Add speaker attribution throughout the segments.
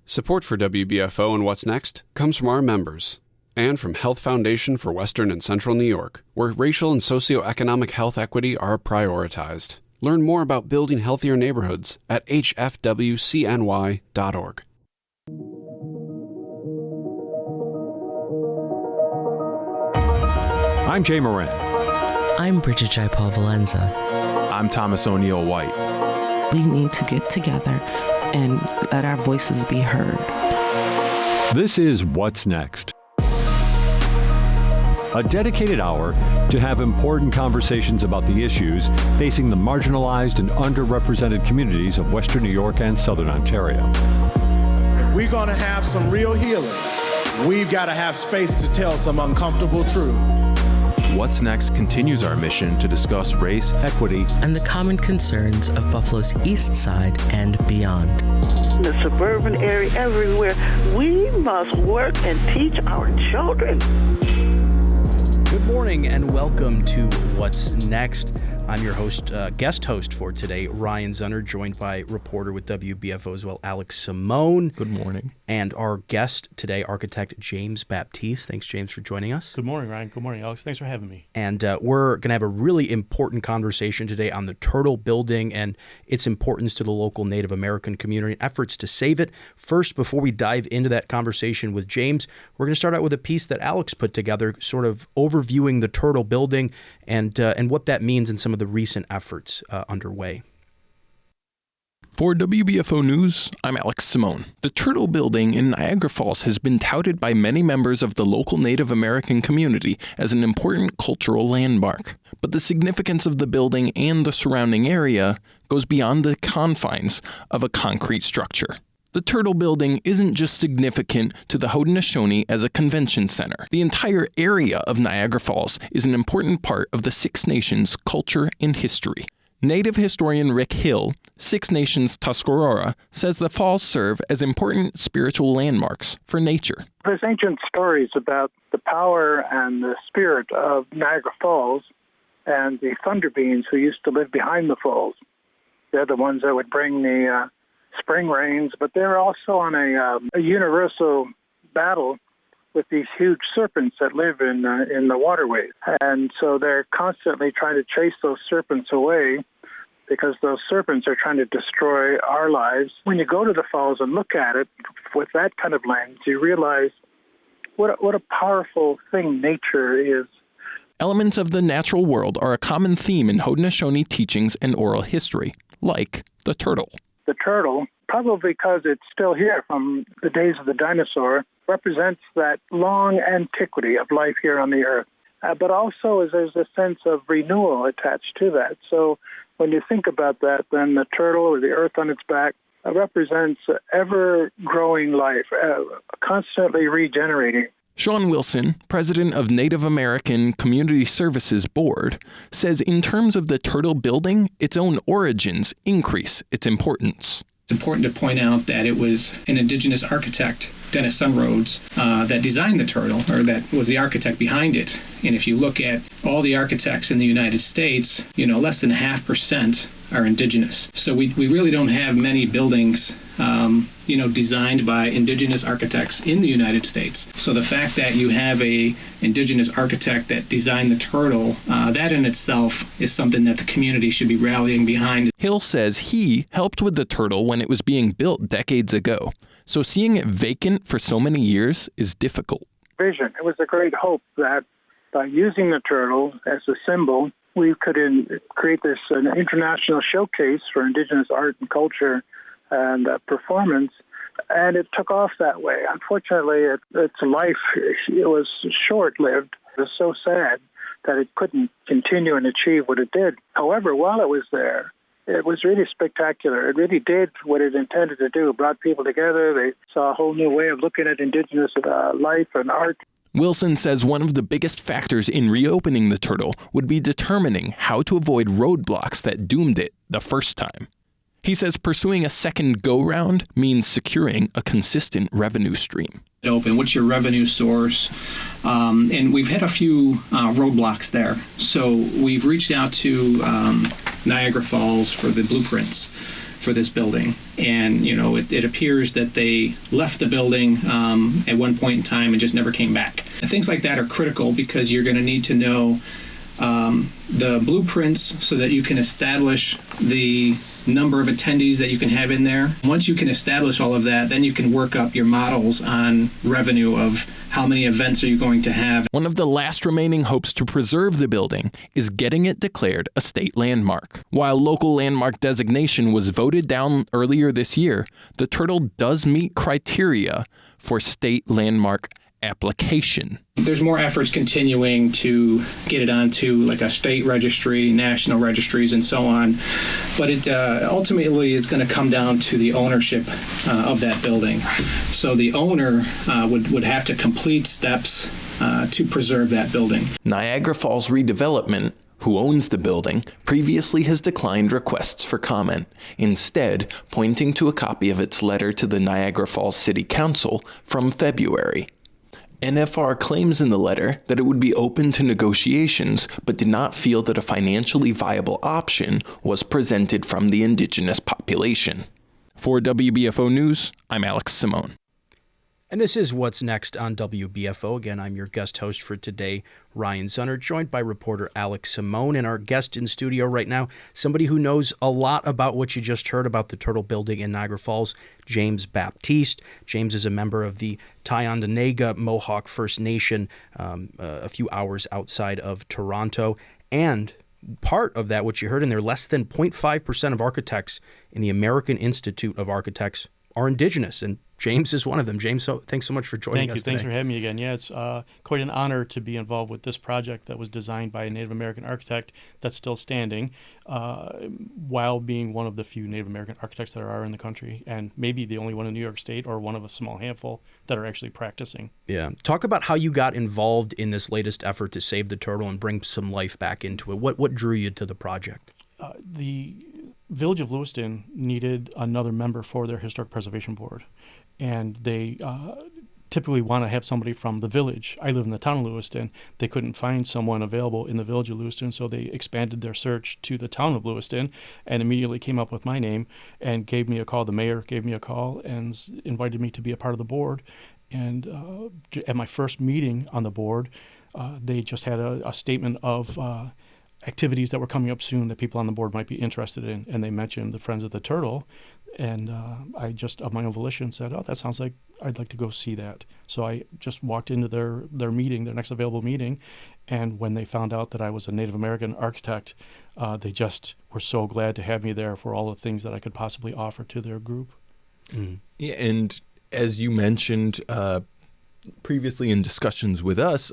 Speaker 1: Support for WBFO and What's Next comes from our members and from Health Foundation for Western and Central New York, where racial and socioeconomic health equity are prioritized. Learn more about building healthier neighborhoods at hfwcny.org.
Speaker 2: I'm Jay Moran.
Speaker 3: I'm Bridget Jaipal Valenza.
Speaker 4: I'm Thomas O'Neill White.
Speaker 5: We need to get together and let our voices be heard.
Speaker 2: This is What's Next, a dedicated hour to have important conversations about the issues facing the marginalized and underrepresented communities of Western New York and Southern Ontario.
Speaker 6: If we're going to have some real healing, we've got to have space to tell some uncomfortable truth.
Speaker 4: What's Next continues our mission to discuss race,
Speaker 2: equity,
Speaker 3: and the common concerns of Buffalo's East Side and beyond.
Speaker 7: The suburban area, everywhere, we must work and teach our children.
Speaker 8: Good morning and welcome to What's Next. I'm your host, guest host for today, Ryan Zunner, joined by reporter with WBFO as well, Alex Simone.
Speaker 9: Good morning.
Speaker 8: And our guest today, architect James Baptiste. Thanks, James, for joining us.
Speaker 9: Good morning, Ryan. Good morning, Alex. Thanks for having me.
Speaker 8: And we're going to have a really important conversation today on the Turtle Building and its importance to the local Native American community and efforts to save it. First, before we dive into that conversation with James, we're going to start out with a piece that Alex put together, sort of overviewing the Turtle Building and what that means in some of the recent efforts underway.
Speaker 9: For WBFO News, I'm Alex Simone. The Turtle Building in Niagara Falls has been touted by many members of the local Native American community as an important cultural landmark. But the significance of the building and the surrounding area goes beyond the confines of a concrete structure. The Turtle Building isn't just significant to the Haudenosaunee as a convention center. The entire area of Niagara Falls is an important part of the Six Nations culture and history. Native historian Rick Hill, Six Nations Tuscarora, says the falls serve as important spiritual landmarks for nature.
Speaker 10: There's ancient stories about the power and the spirit of Niagara Falls and the thunder beings who used to live behind the falls. They're the ones that would bring the spring rains, but they're also on a universal battle with these huge serpents that live in the waterways. And so they're constantly trying to chase those serpents away because those serpents are trying to destroy our lives. When you go to the falls and look at it with that kind of lens, you realize what a powerful thing nature is.
Speaker 9: Elements of the natural world are a common theme in Haudenosaunee teachings and oral history, like the turtle.
Speaker 10: The turtle, probably because it's still here from the days of the dinosaur, represents that long antiquity of life here on the earth. But also there's a sense of renewal attached to that. So when you think about that, then the turtle or the earth on its back represents ever-growing life, constantly regenerating.
Speaker 9: Sean Wilson, president of Native American Community Services Board, says in terms of the Turtle Building, its own origins increase its importance.
Speaker 11: It's important to point out that it was an indigenous architect, Dennis Sunroads, that designed the turtle, or that was the architect behind it. And if you look at all the architects in the United States, less than 0.5% are indigenous. So we really don't have many buildings designed by indigenous architects in the United States. So the fact that you have a indigenous architect that designed the turtle, that in itself is something that the community should be rallying behind.
Speaker 9: Hill says he helped with the turtle when it was being built decades ago. So seeing it vacant for so many years is difficult.
Speaker 10: Vision. It was a great hope that by using the turtle as a symbol, we could create an international showcase for indigenous art and culture and performance, and it took off that way. Unfortunately, its life was short-lived. It was so sad that it couldn't continue and achieve what it did. However, while it was there, it was really spectacular. It really did what it intended to do. It brought people together. They saw a whole new way of looking at indigenous life and art.
Speaker 9: Wilson says one of the biggest factors in reopening the turtle would be determining how to avoid roadblocks that doomed it the first time. He says pursuing a second go-round means securing a consistent revenue stream.
Speaker 11: Open, what's your revenue source? And we've had a few roadblocks there. So we've reached out to Niagara Falls for the blueprints. for this building. And, it appears that they left the building at one point in time and just never came back. Things like that are critical because you're going to need to know the blueprints so that you can establish the number of attendees that you can have in there. Once you can establish all of that, then you can work up your models on revenue of how many events are you going to have.
Speaker 9: One of the last remaining hopes to preserve the building is getting it declared a state landmark. While local landmark designation was voted down earlier this year, the turtle does meet criteria for state landmark application.
Speaker 11: There's more efforts continuing to get it onto like a state registry, national registries, and so on. But it ultimately is going to come down to the ownership of that building. So the owner would have to complete steps to preserve that building.
Speaker 9: Niagara Falls Redevelopment, who owns the building, previously has declined requests for comment, instead pointing to a copy of its letter to the Niagara Falls City Council from February. NFR claims in the letter that it would be open to negotiations, but did not feel that a financially viable option was presented from the indigenous population. For WBFO News, I'm Alex Simone.
Speaker 8: And this is What's Next on WBFO. Again, I'm your guest host for today, Ryan Zunner, joined by reporter Alex Simone. And our guest in studio right now, somebody who knows a lot about what you just heard about the Turtle Building in Niagara Falls, James Baptiste. James is a member of the Tyondenaga Mohawk First Nation, a few hours outside of Toronto. And part of that, what you heard in there, less than 0.5% of architects in the American Institute of Architects are indigenous, and James is one of them. James, thanks so much for joining us today.
Speaker 12: Thanks for having me again. Yeah, it's quite an honor to be involved with this project that was designed by a Native American architect that's still standing, while being one of the few Native American architects that are in the country, and maybe the only one in New York State or one of a small handful that are actually practicing.
Speaker 8: Yeah. Talk about how you got involved in this latest effort to save the turtle and bring some life back into it. What drew you to the project?
Speaker 12: The Village of Lewiston needed another member for their Historic Preservation Board, and they typically want to have somebody from the village. I live in the town of Lewiston. They couldn't find someone available in the Village of Lewiston, so they expanded their search to the town of Lewiston and immediately came up with my name and gave me a call. The mayor gave me a call and invited me to be a part of the board. And at my first meeting on the board, they just had a statement of activities that were coming up soon that people on the board might be interested in, and they mentioned the Friends of the Turtle, and I just, of my own volition, said, oh, that sounds like I'd like to go see that. So I just walked into their meeting, their next available meeting, and when they found out that I was a Native American architect, they just were so glad to have me there for all the things that I could possibly offer to their group.
Speaker 9: Mm. Yeah, and as you mentioned previously in discussions with us,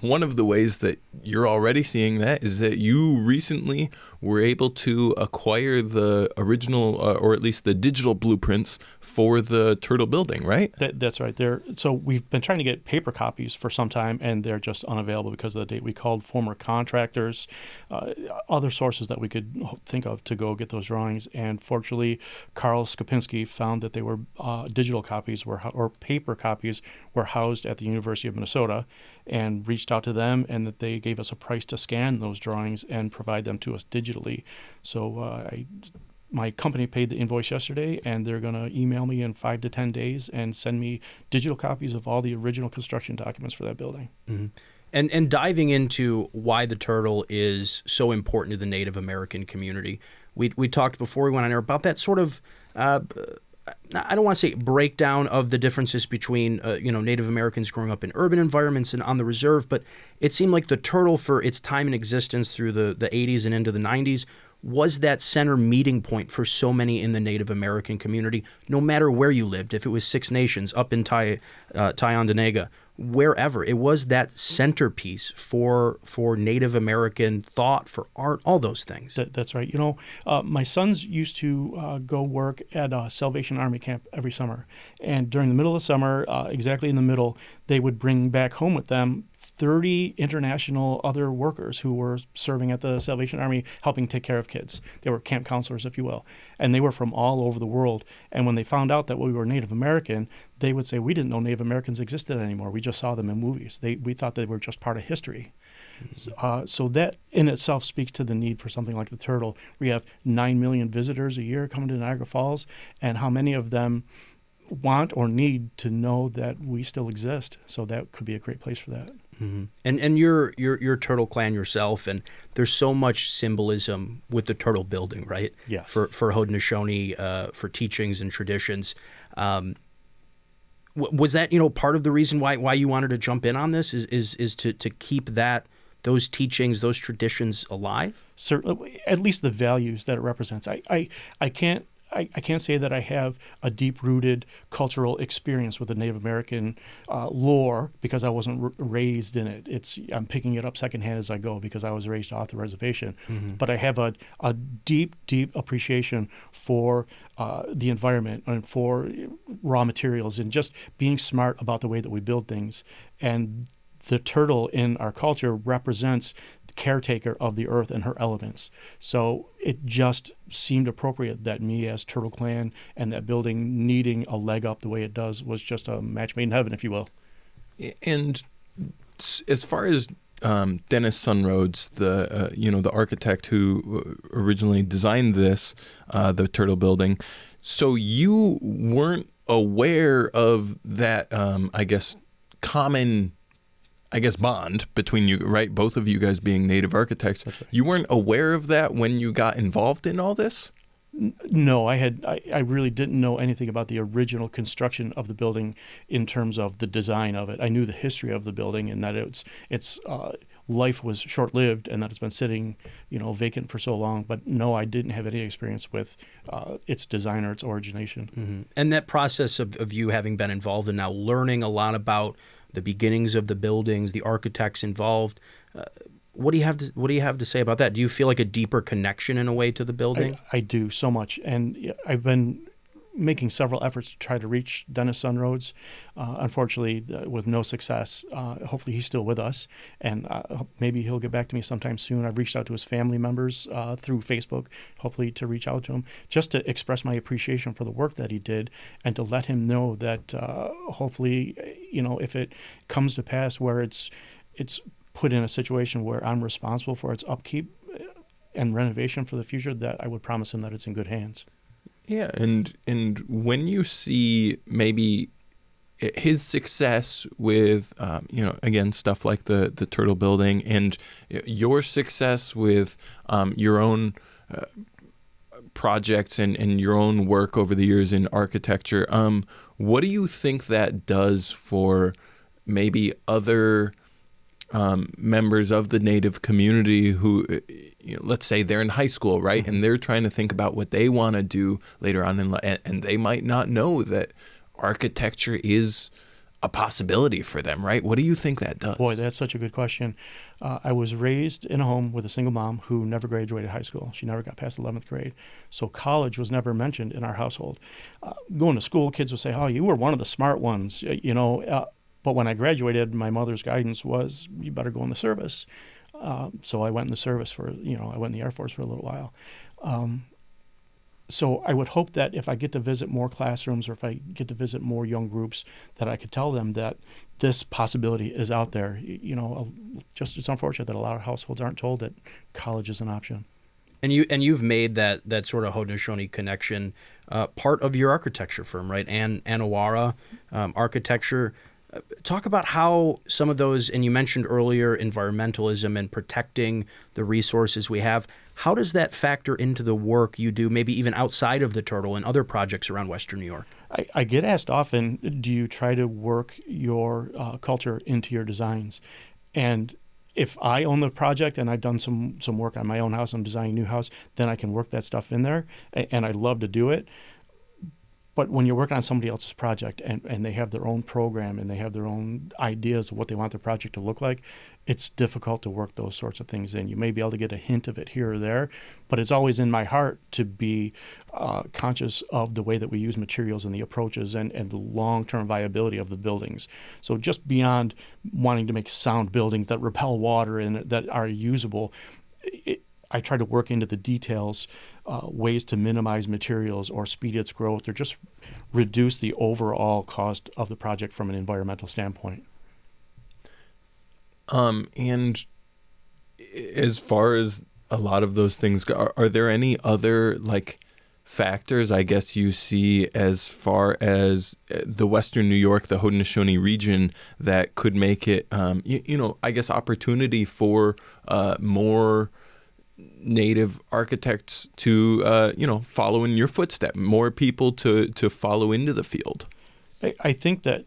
Speaker 9: one of the ways that you're already seeing that is that you recently were able to acquire the original, or at least the digital blueprints for the Turtle Building, right?
Speaker 12: That's right. So we've been trying to get paper copies for some time, and they're just unavailable because of the date. We called former contractors, other sources that we could think of to go get those drawings, and fortunately, Carl Skopinski found that they were digital copies or paper copies were housed at the University of Minnesota, and reached out to them, and that they gave us a price to scan those drawings and provide them to us digitally. So my company paid the invoice yesterday, and they're going to email me in 5 to 10 days and send me digital copies of all the original construction documents for that building.
Speaker 8: Mm-hmm. And diving into why the turtle is so important to the Native American community, we talked before we went on air about that sort of I don't want to say breakdown of the differences between Native Americans growing up in urban environments and on the reserve, but it seemed like the turtle, for its time in existence through the 80s and into the 90s, was that center meeting point for so many in the Native American community, no matter where you lived. If it was Six Nations, up in Tyondenaga, wherever, it was that centerpiece for Native American thought, for art, all those things.
Speaker 12: That's right. My sons used to go work at a Salvation Army camp every summer, and during the middle of summer, exactly in the middle, they would bring back home with them 30 international other workers who were serving at the Salvation Army, helping take care of kids. They were camp counselors, if you will, and they were from all over the world. And when they found out that we were Native American, they would say, we didn't know Native Americans existed anymore. We just saw them in movies. We thought they were just part of history. So that in itself speaks to the need for something like the turtle. We have 9 million visitors a year coming to Niagara Falls, and how many of them want or need to know that we still exist. So that could be a great place for that.
Speaker 8: Mm-hmm. And you're Turtle Clan yourself, and there's so much symbolism with the turtle building, right?
Speaker 12: Yes.
Speaker 8: For Haudenosaunee, for teachings and traditions. Was that part of the reason why you wanted to jump in on this? Is to keep those teachings, those traditions alive?
Speaker 12: Certainly, at least the values that it represents. I can't say that I have a deep-rooted cultural experience with the Native American lore because I wasn't raised in it. I'm picking it up secondhand as I go because I was raised off the reservation. Mm-hmm. But I have a deep appreciation for the environment and for raw materials and just being smart about the way that we build things. And the turtle in our culture represents the caretaker of the earth and her elements. So it just seemed appropriate that me as Turtle Clan and that building needing a leg up the way it does was just a match made in heaven, if you will.
Speaker 9: And as far as Dennis Sunroads, the architect who originally designed this, the turtle building, so you weren't aware of that, common bond between you, right? Both of you guys being native architects. Okay. You weren't aware of that when you got involved in all this?
Speaker 12: No, I really didn't know anything about the original construction of the building in terms of the design of it. I knew the history of the building and that its life was short-lived and that it's been sitting, vacant for so long. But no, I didn't have any experience with its design or its origination.
Speaker 8: Mm-hmm. And that process of you having been involved and now learning a lot about the beginnings of the buildings, the architects involved. What do you have to say about that? Do you feel like a deeper connection in a way to the building?
Speaker 12: I do so much, and I've been making several efforts to try to reach Dennis Sunroads. Unfortunately, with no success. Hopefully, he's still with us, and maybe he'll get back to me sometime soon. I've reached out to his family members through Facebook, hopefully to reach out to him, just to express my appreciation for the work that he did, and to let him know that hopefully, if it comes to pass where it's put in a situation where I'm responsible for its upkeep and renovation for the future, that I would promise him that it's in good hands.
Speaker 9: Yeah, and when you see maybe his success with, again, stuff like the turtle building and your success with your own projects and your own work over the years in architecture, what do you think that does for maybe other members of the Native community who, let's say they're in high school, right? And they're trying to think about what they want to do later on in life, and they might not know that architecture is a possibility for them, right? What do you think that does?
Speaker 12: Boy, that's such a good question. I was raised in a home with a single mom who never graduated high school. She never got past 11th grade. So college was never mentioned in our household. Going to school, kids would say, oh, you were one of the smart ones, but when I graduated, my mother's guidance was, you better go in the service. So I went in the service I went in the Air Force for a little while. So I would hope that if I get to visit more classrooms or if I get to visit more young groups, that I could tell them that this possibility is out there. Just it's unfortunate that a lot of households aren't told that college is an option.
Speaker 8: And you've made that sort of Haudenosaunee connection part of your architecture firm, right? Anawara Architecture. Talk about how some of those, and you mentioned earlier environmentalism and protecting the resources we have. How does that factor into the work you do, maybe even outside of the turtle and other projects around Western New York?
Speaker 12: I get asked often, do you try to work your culture into your designs? And if I own the project and I've done some work on my own house, I'm designing a new house, then I can work that stuff in there, and I love to do it. But when you're working on somebody else's project and they have their own program and they have their own ideas of what they want their project to look like, it's difficult to work those sorts of things in. You may be able to get a hint of it here or there, but it's always in my heart to be conscious of the way that we use materials and the approaches and the long-term viability of the buildings. So just beyond wanting to make sound buildings that repel water and that are usable, I try to work into the details, ways to minimize materials or speed its growth or just reduce the overall cost of the project from an environmental standpoint.
Speaker 9: And as far as a lot of those things go, are there any other like factors, I guess, you see as far as the Western New York, the Haudenosaunee region, that could make it, I guess, opportunity for more Native architects to, follow in your footsteps, more people to follow into the field?
Speaker 12: I think that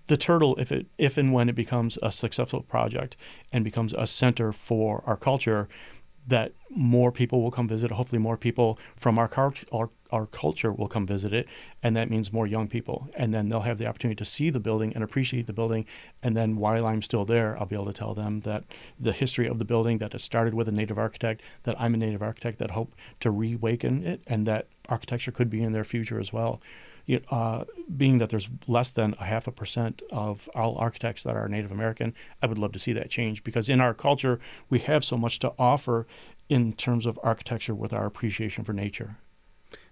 Speaker 12: the Turtle, if and when it becomes a successful project and becomes a center for our culture, that more people will come visit. Hopefully more people from our culture will come visit it, and that means more young people. And then they'll have the opportunity to see the building and appreciate the building. And then while I'm still there, I'll be able to tell them that the history of the building, that it started with a Native architect, that I'm a Native architect, that hope to reawaken it, and that architecture could be in their future as well. Being that there's less than 0.5% of all architects that are Native American, I would love to see that change, because in our culture, we have so much to offer in terms of architecture with our appreciation for nature.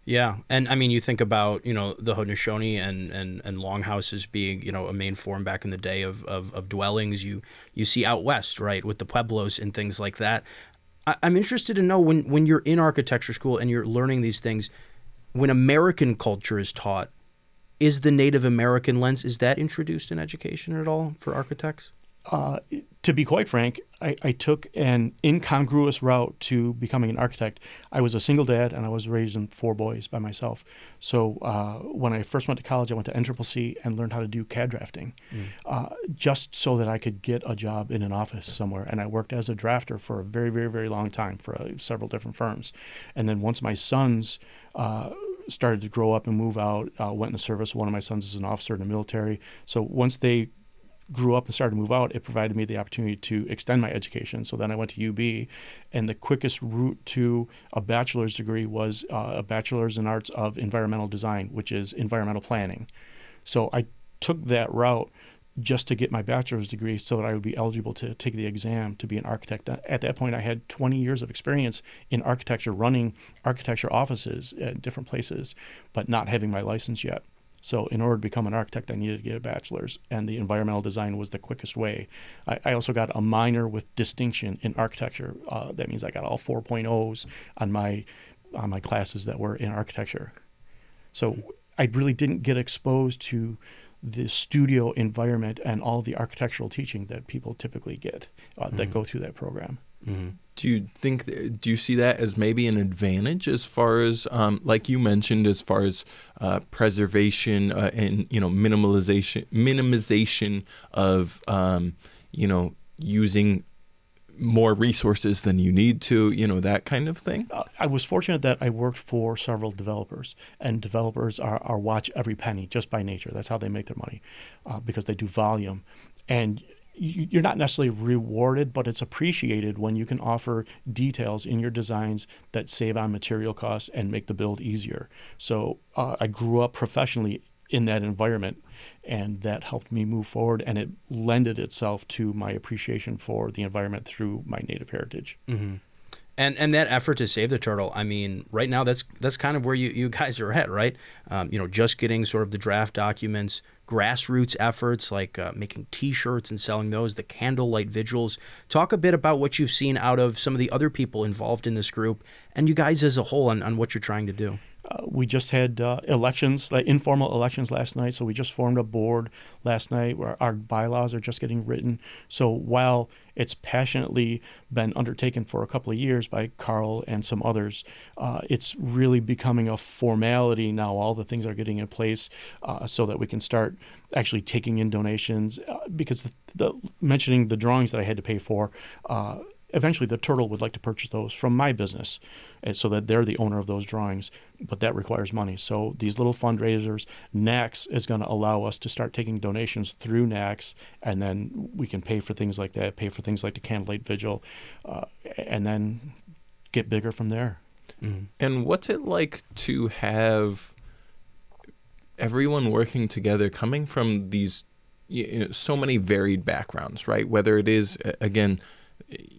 Speaker 8: Yeah, and I mean, you think about, the Haudenosaunee and longhouses being, a main form back in the day of dwellings you see out west, right, with the pueblos and things like that. I'm interested to know, when you're in architecture school and you're learning these things, when American culture is taught, is the Native American lens, is that introduced in education at all for architects?
Speaker 12: To be quite frank, I took an incongruous route to becoming an architect. I was a single dad, and I was raising 4 boys by myself. So when I first went to college, I went to NCCC and learned how to do CAD drafting, just so that I could get a job in an office somewhere. And I worked as a drafter for a very, very, very long time for several different firms. And then once my sons started to grow up and move out, went in the service. One of my sons is an officer in the military. So once they grew up and started to move out, it provided me the opportunity to extend my education. So then I went to UB, and the quickest route to a bachelor's degree was a bachelor's in arts of environmental design, which is environmental planning. So I took that route just to get my bachelor's degree so that I would be eligible to take the exam to be an architect. At that point, I had 20 years of experience in architecture, running architecture offices at different places, but not having my license yet. So in order to become an architect, I needed to get a bachelor's, and the environmental design was the quickest way. I also got a minor with distinction in architecture. That means I got all 4.0s on my classes that were in architecture. So I really didn't get exposed to the studio environment and all the architectural teaching that people typically get that go through that program.
Speaker 9: Mm-hmm. Do you see that as maybe an advantage as far as, like you mentioned, as far as preservation and minimization of using more resources than you need to, that kind of thing?
Speaker 12: I was fortunate that I worked for several developers, and developers are watch every penny just by nature. That's how they make their money, because they do volume. And you're not necessarily rewarded, but it's appreciated when you can offer details in your designs that save on material costs and make the build easier. So I grew up professionally in that environment, and that helped me move forward, and it lended itself to my appreciation for the environment through my Native heritage.
Speaker 8: Mm-hmm. And that effort to save the turtle, I mean, right now that's kind of where you guys are at, right? Just getting sort of the draft documents, grassroots efforts like making T-shirts and selling those, the candlelight vigils. Talk a bit about what you've seen out of some of the other people involved in this group, and you guys as a whole on what you're trying to do.
Speaker 12: We just had elections, like informal elections last night. So we just formed a board last night where our bylaws are just getting written. So while it's passionately been undertaken for a couple of years by Carl and some others, it's really becoming a formality now. All the things are getting in place so that we can start actually taking in donations, because mentioning the drawings that I had to pay for, eventually the turtle would like to purchase those from my business, so that they're the owner of those drawings, but that requires money. So these little fundraisers, NACS is going to allow us to start taking donations through NACS, and then we can pay for things like that, pay for things like the Candlelight Vigil, and then get bigger from there.
Speaker 9: Mm-hmm. And what's it like to have everyone working together, coming from these so many varied backgrounds, right? Whether it is, again,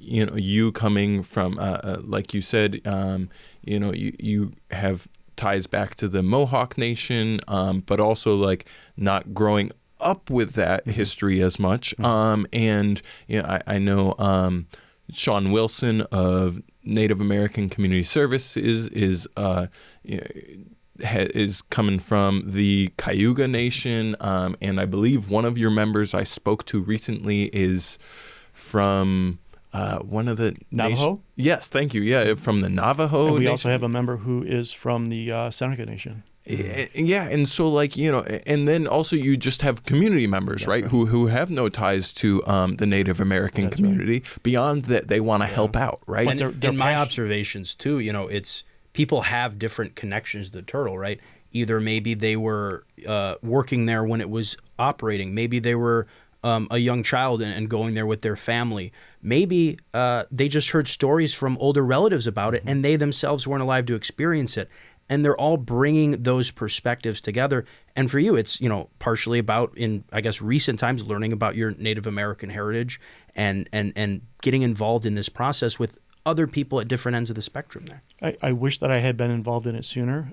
Speaker 9: you coming from, like you said, you have ties back to the Mohawk Nation, but also like not growing up with that history as much. And I know Sean Wilson of Native American Community Services is coming from the Cayuga Nation, and I believe one of your members I spoke to recently is from one of the
Speaker 12: Navajo?
Speaker 9: Yes, thank you. Yeah, from the Navajo
Speaker 12: And we
Speaker 9: Nation.
Speaker 12: also have a member who is from the Seneca Nation.
Speaker 9: Yeah, and so like, and then also you just have community members, right, who have no ties to the Native American community beyond that they want to help out, right?
Speaker 8: And in my observations too, it's people have different connections to the turtle, right? Either maybe they were working there when it was operating, maybe they were a young child and going there with their family. Maybe they just heard stories from older relatives about it and they themselves weren't alive to experience it. And they're all bringing those perspectives together. And for you, it's, partially about, in, I guess, recent times, learning about your Native American heritage and getting involved in this process with other people at different ends of the spectrum there.
Speaker 12: I wish that I had been involved in it sooner.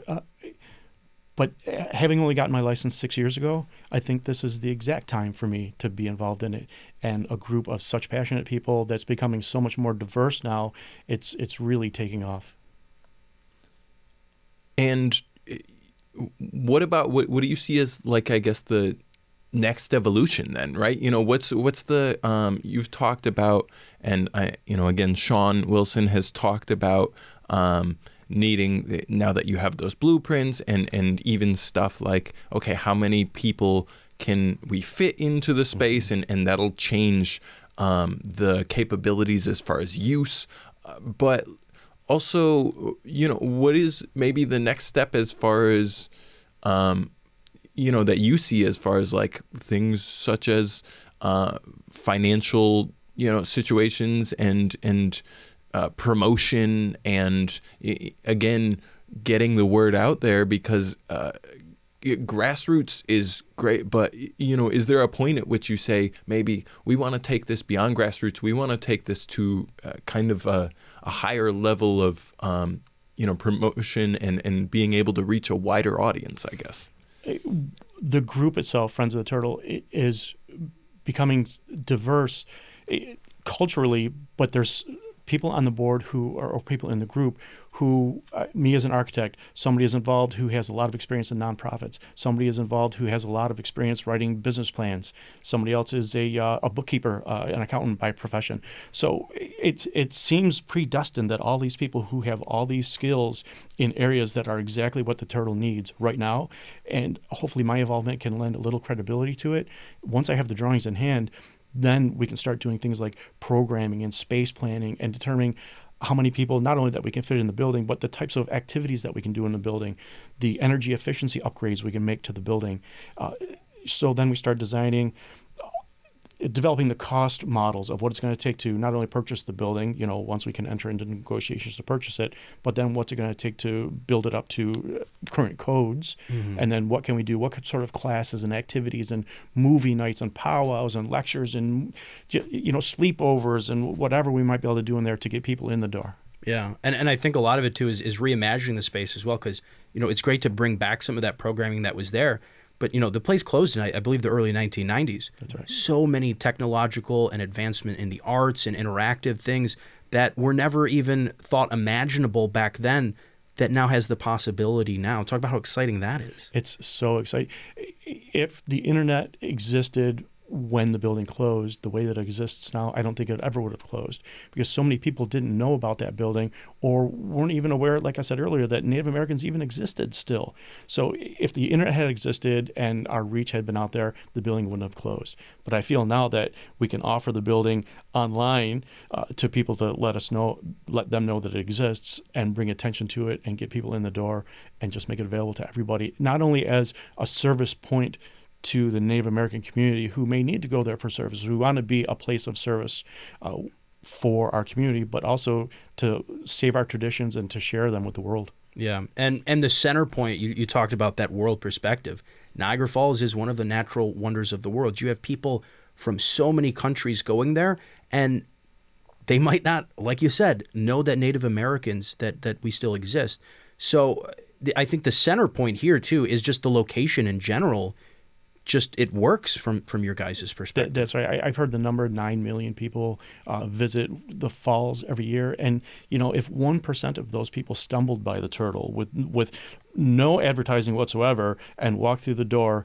Speaker 12: But having only gotten my license 6 years ago, I think this is the exact time for me to be involved in it. And a group of such passionate people that's becoming so much more diverse now, it's really taking off.
Speaker 9: And what about what do you see as, like, I guess the next evolution then, right? What's the you've talked about, and again, Sean Wilson has talked about needing, now that you have those blueprints and even stuff like, okay, how many people can we fit into the space, and that'll change the capabilities as far as use, but also, what is maybe the next step as far as, that you see as far as like things such as financial, situations and promotion and, again, getting the word out there, because grassroots is great, but, is there a point at which you say, maybe we want to take this beyond grassroots, we want to take this to kind of a higher level of, promotion and being able to reach a wider audience, I guess?
Speaker 12: The group itself, Friends of the Turtle, is becoming diverse culturally, but there's people on the board or people in the group who, me as an architect, somebody is involved who has a lot of experience in nonprofits. Somebody is involved who has a lot of experience writing business plans. Somebody else is a bookkeeper, an accountant by profession. So it seems predestined that all these people who have all these skills in areas that are exactly what the turtle needs right now, and hopefully my involvement can lend a little credibility to it. Once I have the drawings in hand, then we can start doing things like programming and space planning and determining how many people, not only that we can fit in the building, but the types of activities that we can do in the building, the energy efficiency upgrades we can make to the building. So then we start developing the cost models of what it's going to take to not only purchase the building, once we can enter into negotiations to purchase it, but then what's it going to take to build it up to current codes, and then what can we do, what sort of classes and activities and movie nights and powwows and lectures and sleepovers and whatever we might be able to do in there to get people in the door.
Speaker 8: Yeah, and I think a lot of it too is reimagining the space as well, because it's great to bring back some of that programming that was there. But, the place closed in, I believe, the early 1990s.
Speaker 12: That's right.
Speaker 8: So many technological and advancement in the arts and interactive things that were never even thought imaginable back then that now has the possibility now. Talk about how exciting that is.
Speaker 12: It's so exciting. If the internet existed when the building closed the way that it exists now, I don't think it ever would have closed, because so many people didn't know about that building or weren't even aware, like I said earlier, that Native Americans even existed still. So if the internet had existed and our reach had been out there, the building wouldn't have closed. But I feel now that we can offer the building online to people to let them know that it exists and bring attention to it and get people in the door and just make it available to everybody, not only as a service point to the Native American community who may need to go there for service. We want to be a place of service for our community, but also to save our traditions and to share them with the world.
Speaker 8: Yeah, and the center point, you talked about that world perspective. Niagara Falls is one of the natural wonders of the world. You have people from so many countries going there, and they might not, like you said, know that Native Americans, that we still exist. So I think the center point here, too, is just the location in general just it works from your guys' perspective.
Speaker 12: That's right. I've heard the number 9 million people visit the falls every year, and if 1% of those people stumbled by the turtle with no advertising whatsoever and walked through the door,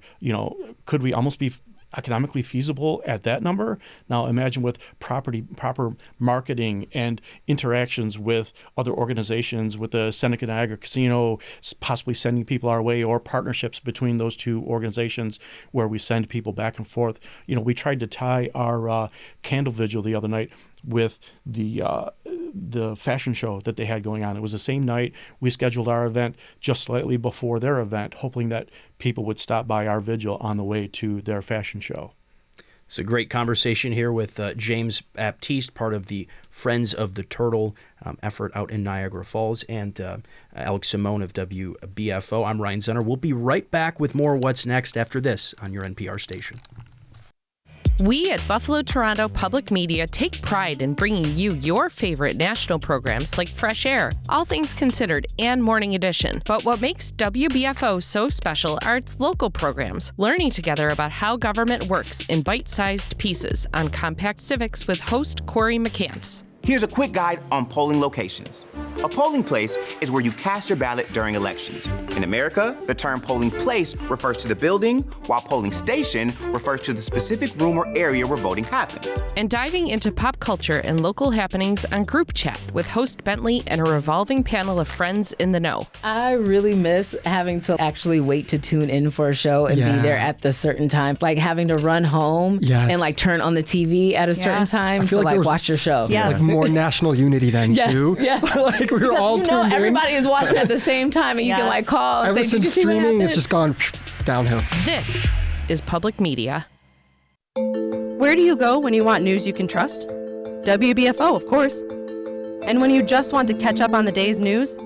Speaker 12: could we almost be economically feasible at that number? Now imagine with proper marketing and interactions with other organizations, with the Seneca Niagara Casino, possibly sending people our way, or partnerships between those two organizations where we send people back and forth. We tried to tie our candle vigil the other night with the fashion show that they had going on. It was the same night. We scheduled our event just slightly before their event, hoping that people would stop by our vigil on the way to their fashion show.
Speaker 8: It's a great conversation here with James Baptiste, part of the Friends of the Turtle effort out in Niagara Falls, and Alex Simone of WBFO. I'm Ryan Zunner. We'll be right back with more What's Next after this on your NPR station.
Speaker 13: We at Buffalo Toronto Public Media take pride in bringing you your favorite national programs like Fresh Air, All Things Considered, and Morning Edition. But what makes WBFO so special are its local programs, learning together about how government works in bite-sized pieces on Compact Civics with host Corey McCants.
Speaker 14: Here's a quick guide on polling locations. A polling place is where you cast your ballot during elections. In America, the term polling place refers to the building, while polling station refers to the specific room or area where voting happens.
Speaker 13: And diving into pop culture and local happenings on Group Chat with host Bentley and a revolving panel of friends in the know.
Speaker 15: I really miss having to actually wait to tune in for a show and be there at the certain time. Like having to run home and turn on the TV at a certain time to watch your show.
Speaker 16: Yes. More national unity then too.
Speaker 15: Yes.
Speaker 16: We were all tuned in.
Speaker 15: Everybody is watching at the same time, and you can call and
Speaker 16: Ever
Speaker 15: say,
Speaker 16: since
Speaker 15: "Did you see what
Speaker 16: streaming,
Speaker 15: happened?"
Speaker 16: it's just gone downhill.
Speaker 13: This is public media.
Speaker 17: Where do you go when you want news you can trust? WBFO, of course. And when you just want to catch up on the day's news,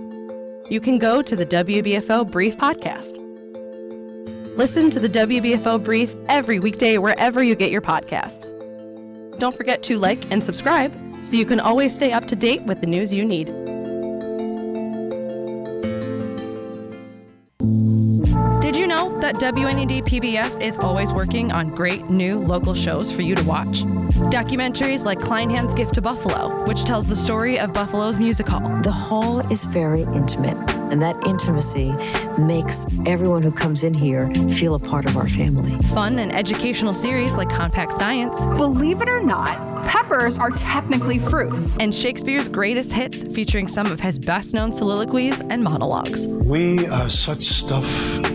Speaker 17: you can go to the WBFO Brief podcast. Listen to the WBFO Brief every weekday wherever you get your podcasts. Don't forget to like and subscribe so you can always stay up to date with the news you need. Did you know that WNED PBS is always working on great new local shows for you to watch? Documentaries like Kleinhand's Gift to Buffalo, which tells the story of Buffalo's music hall.
Speaker 18: The hall is very intimate, and that intimacy makes everyone who comes in here feel a part of our family.
Speaker 17: Fun and educational series like Compact Science.
Speaker 19: Believe it or not, peppers are technically fruits.
Speaker 17: And Shakespeare's greatest hits, featuring some of his best-known soliloquies and monologues.
Speaker 20: We are such stuff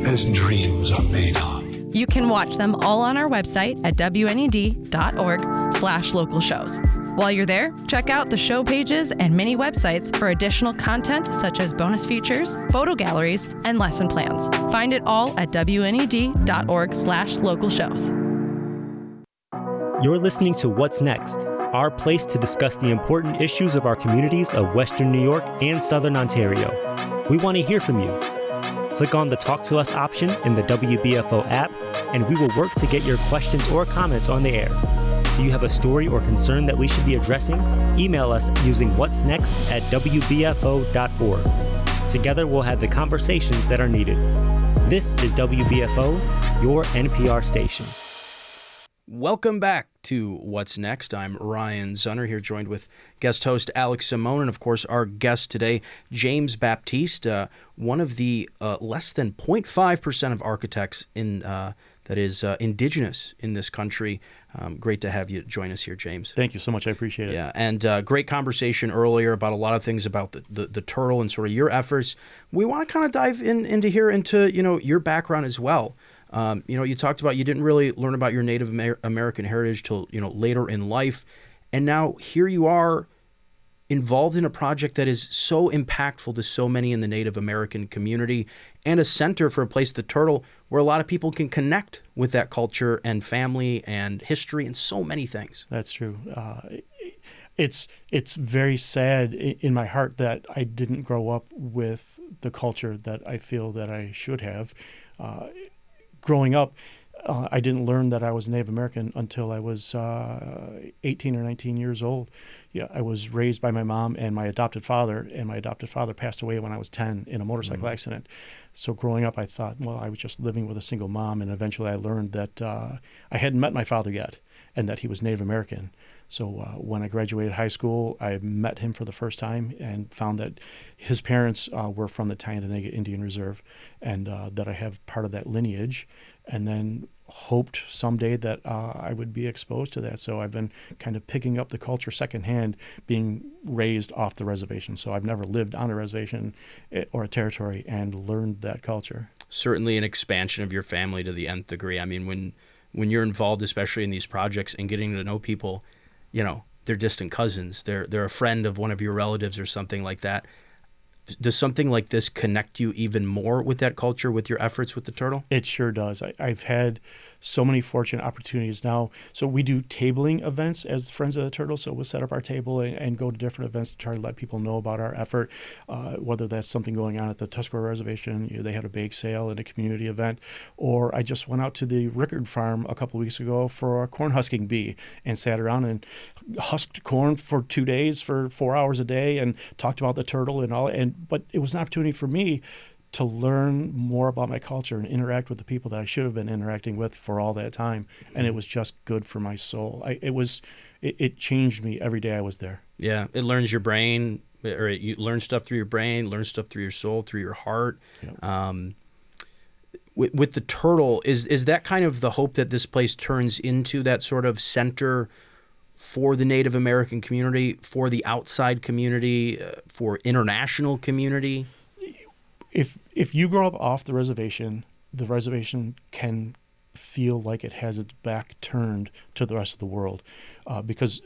Speaker 20: as dreams are made of.
Speaker 17: You can watch them all on our website at wned.org/local shows. While you're there, check out the show pages and mini websites for additional content such as bonus features, photo galleries, and lesson plans. Find it all at wned.org/local shows.
Speaker 21: You're listening to What's Next, our place to discuss the important issues of our communities of Western New York and Southern Ontario. We want to hear from you. Click on the Talk to Us option in the WBFO app, and we will work to get your questions or comments on the air. Do you have a story or concern that we should be addressing? Email us using whatsnext@wbfo.org. Together, we'll have the conversations that are needed. This is WBFO, your NPR station.
Speaker 8: Welcome back to What's Next. I'm Ryan Zunner here, joined with guest host Alex Simone, and of course our guest today, James Baptiste, one of the less than 0.5% of architects in that is indigenous in this country. Great to have you join us here, James.
Speaker 12: Thank you so much. I appreciate it.
Speaker 8: Yeah, and great conversation earlier about a lot of things about the turtle and sort of your efforts. We want to kind of dive into your background as well. You talked about you didn't really learn about your Native American heritage till later in life, and now here you are involved in a project that is so impactful to so many in the Native American community, and a center for a place, the Turtle, where a lot of people can connect with that culture and family and history and so many things.
Speaker 12: That's true. It's very sad in my heart that I didn't grow up with the culture that I feel that I should have. Growing up, I didn't learn that I was Native American until I was 18 or 19 years old. Yeah, I was raised by my mom and my adopted father, and my adopted father passed away when I was 10 in a motorcycle accident. So growing up, I thought, well, I was just living with a single mom, and eventually I learned that I hadn't met my father yet and that he was Native American. So when I graduated high school, I met him for the first time and found that his parents were from the Tyendinaga Indian Reserve, and that I have part of that lineage, and then hoped someday that I would be exposed to that. So I've been kind of picking up the culture secondhand, being raised off the reservation. So I've never lived on a reservation or a territory and learned that culture.
Speaker 8: Certainly an expansion of your family to the nth degree. I mean, when you're involved, especially in these projects and getting to know people, you know, they're distant cousins, they're a friend of one of your relatives or something like that. Does something like this connect you even more with that culture, with your efforts with the turtle?
Speaker 12: It sure does. I've had so many fortunate opportunities now. So we do tabling events as Friends of the Turtle. So we'll set up our table and go to different events to try to let people know about our effort, whether that's something going on at the Tuscarora Reservation. You know, they had a bake sale and a community event. Or I just went out to the Rickard Farm a couple of weeks ago for a corn husking bee and sat around and husked corn for 2 days for 4 hours a day and talked about the turtle and all. But it was an opportunity for me to learn more about my culture and interact with the people that I should have been interacting with for all that time. And it was just good for my soul. It changed me every day I was there.
Speaker 8: Yeah, it learns your brain, or you learn stuff through your brain, learn stuff through your soul, through your heart. Yep. With the turtle, is that kind of the hope that this place turns into that sort of center for the Native American community, for the outside community, for international community?
Speaker 12: If you grow up off the reservation can feel like it has its back turned to the rest of the world, because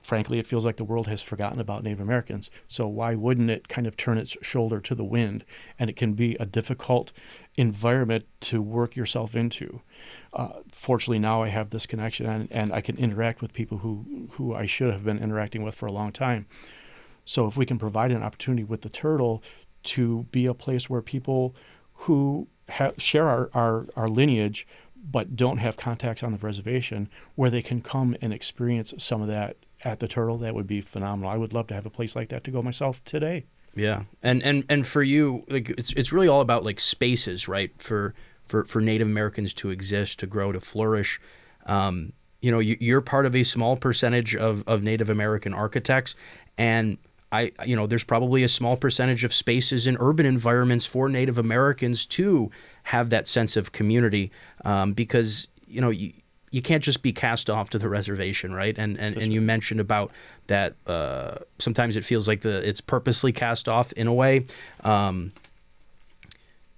Speaker 12: frankly, it feels like the world has forgotten about Native Americans. So why wouldn't it kind of turn its shoulder to the wind? And it can be a difficult environment to work yourself into. Fortunately, now I have this connection and I can interact with people who I should have been interacting with for a long time. So if we can provide an opportunity with the turtle to be a place where people who share our lineage but don't have contacts on the reservation, where they can come and experience some of that at the turtle, that would be phenomenal. I would love to have a place like that to go myself today.
Speaker 8: Yeah, and for you, like it's really all about like spaces, right? For Native Americans to exist, to grow, to flourish. You're part of a small percentage of Native American architects, and there's probably a small percentage of spaces in urban environments for Native Americans to have that sense of community, because you can't just be cast off to the reservation, right? And you mentioned about that sometimes it feels like it's purposely cast off in a way. The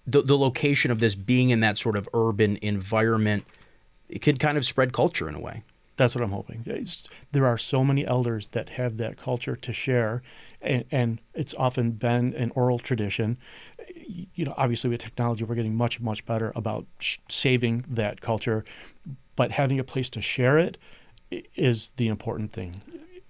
Speaker 8: location of this being in that sort of urban environment, it could kind of spread culture in a way.
Speaker 12: That's what I'm hoping. There are so many elders that have that culture to share, and it's often been an oral tradition. Obviously with technology, we're getting much, much better about saving that culture, but having a place to share it is the important thing.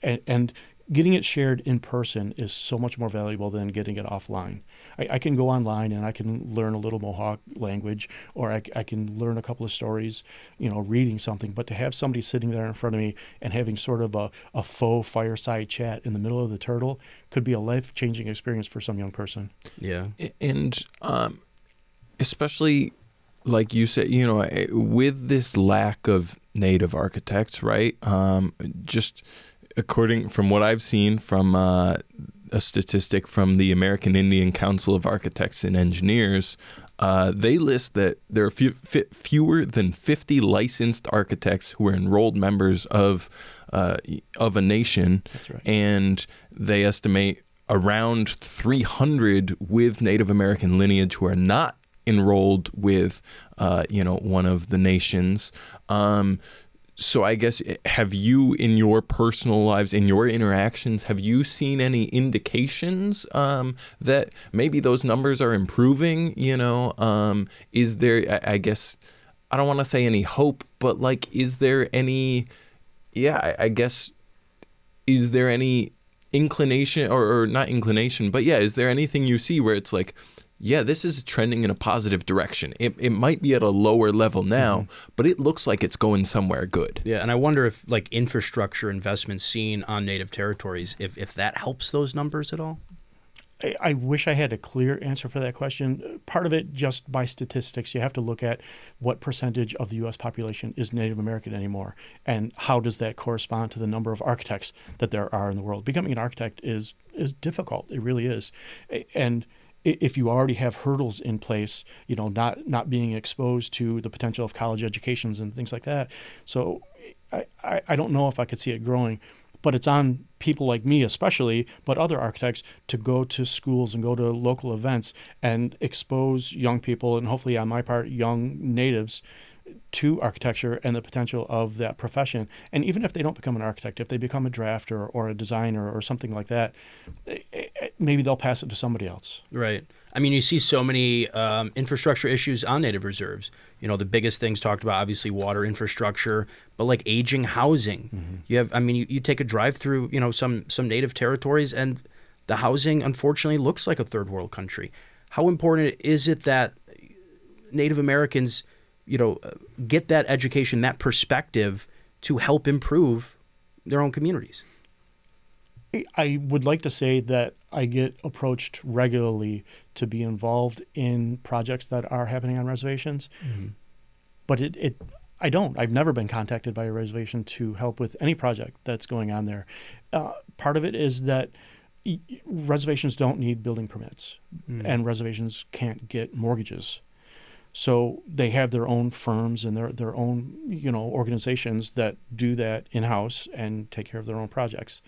Speaker 12: And getting it shared in person is so much more valuable than getting it offline. I can go online and I can learn a little Mohawk language, or I can learn a couple of stories, reading something. But to have somebody sitting there in front of me and having sort of a faux fireside chat in the middle of the turtle could be a life-changing experience for some young person.
Speaker 9: Yeah. And especially, like you said, with this lack of Native architects, right? Just according from what I've seen from a statistic from the American Indian Council of Architects and Engineers, they list that there are fewer than 50 licensed architects who are enrolled members of a nation.
Speaker 12: That's right.
Speaker 9: And they estimate around 300 with Native American lineage who are not enrolled with one of the nations. So I guess, have you, in your personal lives, in your interactions, have you seen any indications that maybe those numbers are improving? Is there, I guess, I don't want to say any hope, but like, is there any, I guess, is there any inclination or not inclination, but is there anything you see where it's like, yeah, this is trending in a positive direction. It might be at a lower level now, but it looks like it's going somewhere good.
Speaker 8: Yeah, and I wonder if like infrastructure investments seen on native territories, if that helps those numbers at all?
Speaker 12: I wish I had a clear answer for that question. Part of it, just by statistics, you have to look at what percentage of the U.S. population is Native American anymore, and how does that correspond to the number of architects that there are in the world. Becoming an architect is difficult. It really is. And if you already have hurdles in place, not being exposed to the potential of college educations and things like that. So I don't know if I could see it growing. But it's on people like me especially, but other architects, to go to schools and go to local events and expose young people, and hopefully on my part, young natives, to architecture and the potential of that profession. And even if they don't become an architect, if they become a drafter or a designer or something like that, maybe they'll pass it to somebody else.
Speaker 8: Right. I mean, you see so many infrastructure issues on native reserves. The biggest things talked about, obviously, water infrastructure, but like aging housing. You have, you take a drive through, some native territories, and the housing, unfortunately, looks like a third world country. How important is it that Native Americans, get that education, that perspective to help improve their own communities?
Speaker 12: I would like to say that I get approached regularly to be involved in projects that are happening on reservations, but I don't. I've never been contacted by a reservation to help with any project that's going on there. Part of it is that reservations don't need building permits, and reservations can't get mortgages. So they have their own firms and their own organizations that do that in-house and take care of their own projects.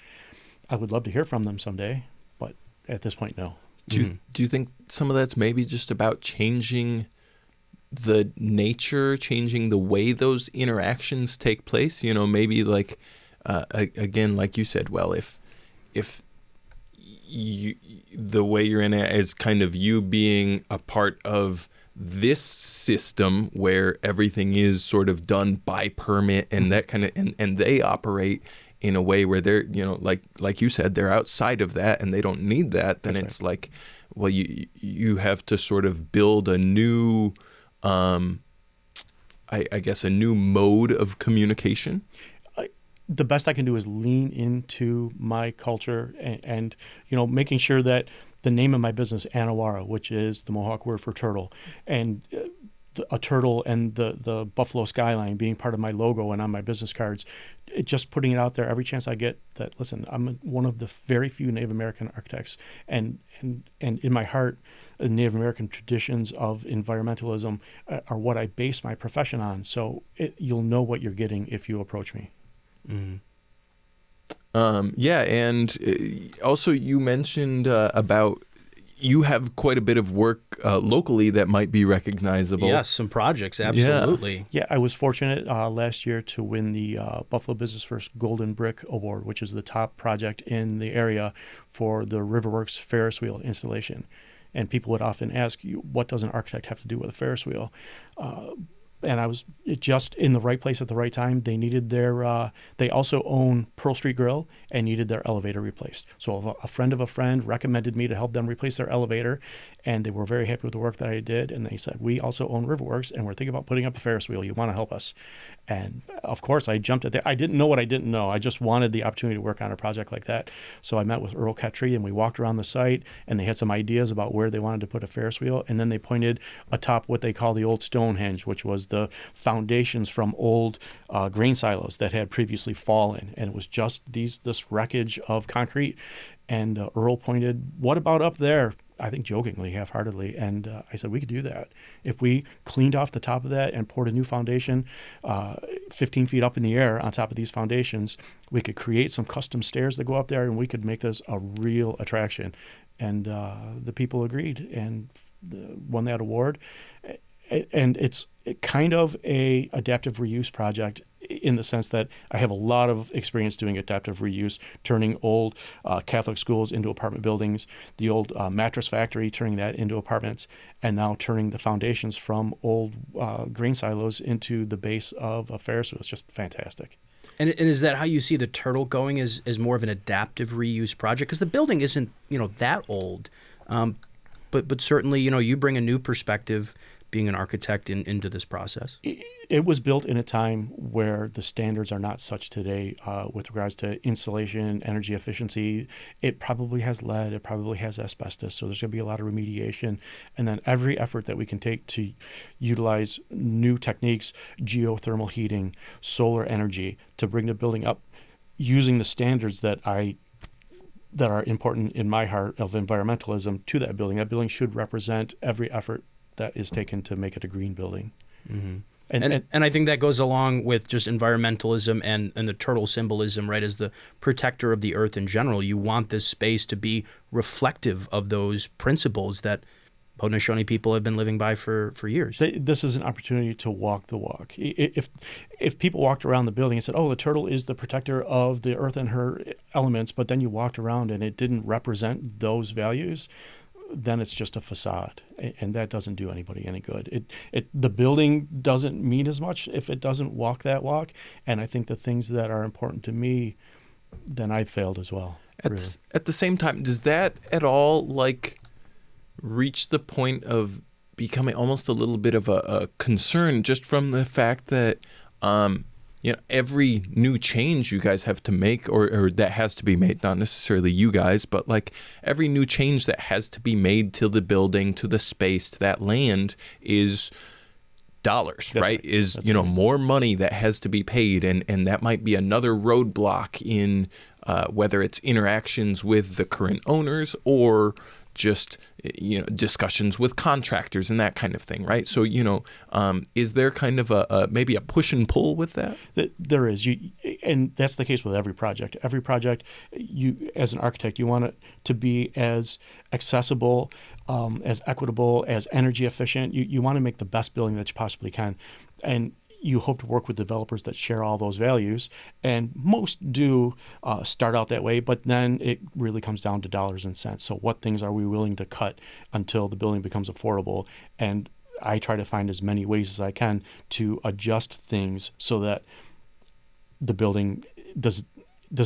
Speaker 12: I would love to hear from them someday, but at this point, no.
Speaker 9: Do you think some of that's maybe just about changing the nature, changing the way those interactions take place? Maybe like, again, like you said, well, if you, the way you're in it is kind of you being a part of this system where everything is sort of done by permit and that kind of, and they operate in a way where they're, like you said, they're outside of that and they don't need that, then it's like, well, you have to sort of build a new, I guess, a new mode of communication.
Speaker 12: The best I can do is lean into my culture and making sure that the name of my business, Anawara, which is the Mohawk word for turtle, and a turtle and the buffalo skyline being part of my logo and on my business cards, just putting it out there every chance I get that, listen, I'm one of the very few Native American architects, and in my heart, the Native American traditions of environmentalism are what I base my profession on. So you'll know what you're getting if you approach me.
Speaker 9: Yeah, and also you mentioned about you have quite a bit of work locally that might be recognizable.
Speaker 8: Yes, some projects, absolutely.
Speaker 12: Yeah, I was fortunate last year to win the Buffalo Business First Golden Brick Award, which is the top project in the area for the Riverworks Ferris wheel installation. And people would often ask, what does an architect have to do with a Ferris wheel? And I was just in the right place at the right time. They needed their, they also own Pearl Street Grill and needed their elevator replaced. So a friend of a friend recommended me to help them replace their elevator, and they were very happy with the work that I did. And they said, we also own Riverworks, and we're thinking about putting up a Ferris wheel. You want to help us? And of course, I jumped at that. I didn't know what I didn't know. I just wanted the opportunity to work on a project like that. So I met with Earl Ketry, and we walked around the site, and they had some ideas about where they wanted to put a Ferris wheel. And then they pointed atop what they call the old Stonehenge, which was the foundations from old grain silos that had previously fallen. And it was just this wreckage of concrete. And Earl pointed, what about up there? I think jokingly, half-heartedly, and I said we could do that. If we cleaned off the top of that and poured a new foundation 15 feet up in the air on top of these foundations, we could create some custom stairs that go up there, and we could make this a real attraction. And the people agreed and won that award. And it's kind of a adaptive reuse project in the sense that I have a lot of experience doing adaptive reuse, turning old Catholic schools into apartment buildings, the old mattress factory, turning that into apartments, and now turning the foundations from old grain silos into the base of a Ferris wheel. It's just fantastic.
Speaker 8: And is that how you see the turtle going as more of an adaptive reuse project? Because the building isn't, that old. But certainly, you bring a new perspective, being an architect, into this process.
Speaker 12: It was built in a time where the standards are not such today with regards to insulation, energy efficiency. It probably has lead, it probably has asbestos, so there's going to be a lot of remediation. And then every effort that we can take to utilize new techniques, geothermal heating, solar energy, to bring the building up using the standards that are important in my heart of environmentalism to that building. That building should represent every effort that is taken to make it a green building.
Speaker 8: Mm-hmm. And I think that goes along with just environmentalism and the turtle symbolism, right? As the protector of the earth in general, you want this space to be reflective of those principles that Haudenosaunee people have been living by for years.
Speaker 12: This is an opportunity to walk the walk. If people walked around the building and said, oh, the turtle is the protector of the earth and her elements, but then you walked around and it didn't represent those values, then it's just a facade, and that doesn't do anybody any good. The building doesn't mean as much if it doesn't walk that walk, and I think the things that are important to me, then I've failed as well.
Speaker 9: At the same time, does that at all reach the point of becoming almost a little bit of a concern, just from the fact that every new change you guys have to make, or that has to be made, not necessarily you guys, but every new change that has to be made to the building, to the space, to that land is dollars, right? Is more money that has to be paid, and that might be another roadblock in whether it's interactions with the current owners or just discussions with contractors and that kind of thing, right? So is there kind of maybe a push and pull with that?
Speaker 12: There is, and that's the case with every project. Every project, you as an architect, you want it to be as accessible, as equitable, as energy efficient. You want to make the best building that you possibly can, and you hope to work with developers that share all those values, and most do start out that way, but then it really comes down to dollars and cents. So what things are we willing to cut until the building becomes affordable? And I try to find as many ways as I can to adjust things so that the building does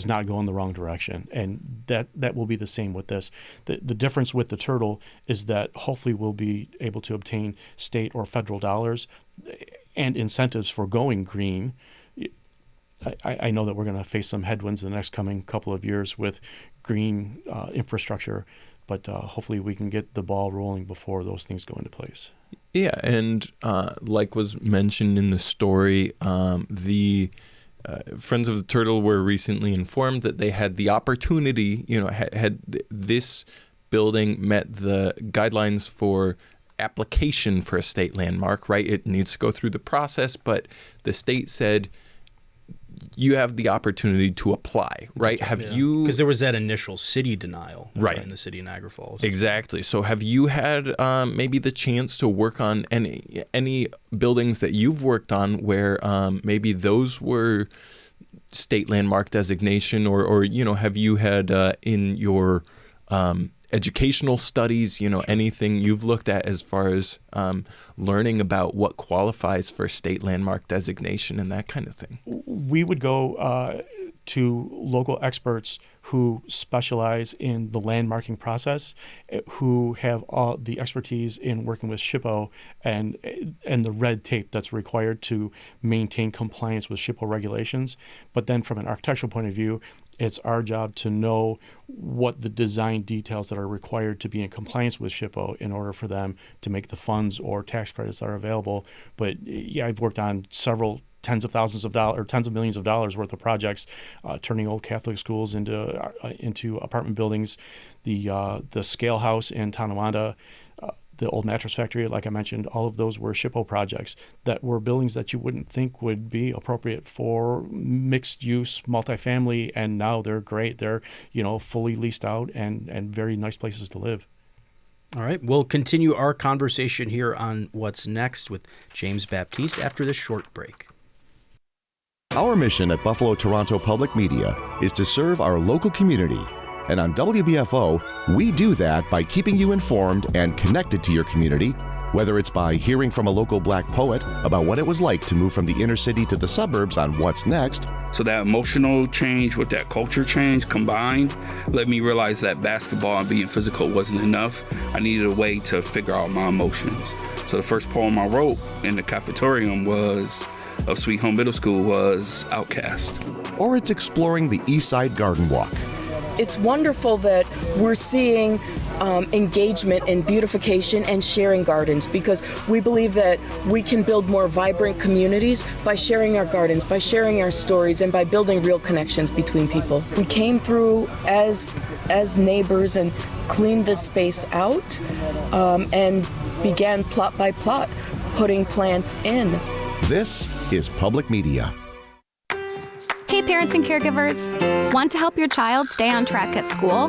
Speaker 12: not go in the wrong direction. And that will be the same with this. The difference with the turtle is that hopefully we'll be able to obtain state or federal dollars and incentives for going green. I know that we're going to face some headwinds in the next coming couple of years with green infrastructure, but hopefully we can get the ball rolling before those things go into place.
Speaker 9: Yeah, and like was mentioned in the story, the Friends of the Turtle were recently informed that they had the opportunity, had this building met the guidelines for application for a state landmark, right? It needs to go through the process, but the state said you have the opportunity to apply, right? Have you?
Speaker 8: Because there was that initial city denial,
Speaker 9: right,
Speaker 8: in the city of Niagara Falls.
Speaker 9: Exactly. So have you had maybe the chance to work on any buildings that you've worked on where maybe those were state landmark designation, or have you had in your educational studies, anything you've looked at as far as learning about what qualifies for state landmark designation and that kind of thing?
Speaker 12: We would go to local experts who specialize in the landmarking process, who have all the expertise in working with SHPO and the red tape that's required to maintain compliance with SHPO regulations. But then from an architectural point of view, it's our job to know what the design details that are required to be in compliance with SHPO in order for them to make the funds or tax credits that are available. But yeah, I've worked on several tens of thousands of dollars or tens of millions of dollars worth of projects, turning old Catholic schools into apartment buildings. The Scale House in Tonawanda, the old mattress factory, like I mentioned, all of those were SHPO projects that were buildings that you wouldn't think would be appropriate for mixed use multifamily, and now they're great. They're fully leased out and very nice places to live.
Speaker 8: All right, we'll continue our conversation here on What's Next with James Baptiste after this short break.
Speaker 1: Our mission at Buffalo Toronto Public Media is to serve our local community And on WBFO, we do that by keeping you informed and connected to your community, whether it's by hearing from a local Black poet about what it was like to move from the inner city to the suburbs on What's Next.
Speaker 22: So that emotional change with that culture change combined let me realize that basketball and being physical wasn't enough. I needed a way to figure out my emotions. So the first poem I wrote in the cafeteria of Sweet Home Middle School was Outcast.
Speaker 1: Or it's exploring the East Side Garden Walk.
Speaker 23: It's wonderful that we're seeing engagement in beautification and sharing gardens, because we believe that we can build more vibrant communities by sharing our gardens, by sharing our stories, and by building real connections between people. We came through as neighbors and cleaned this space out and began plot by plot putting plants in.
Speaker 1: This is Public Media.
Speaker 24: Hey parents and caregivers, want to help your child stay on track at school?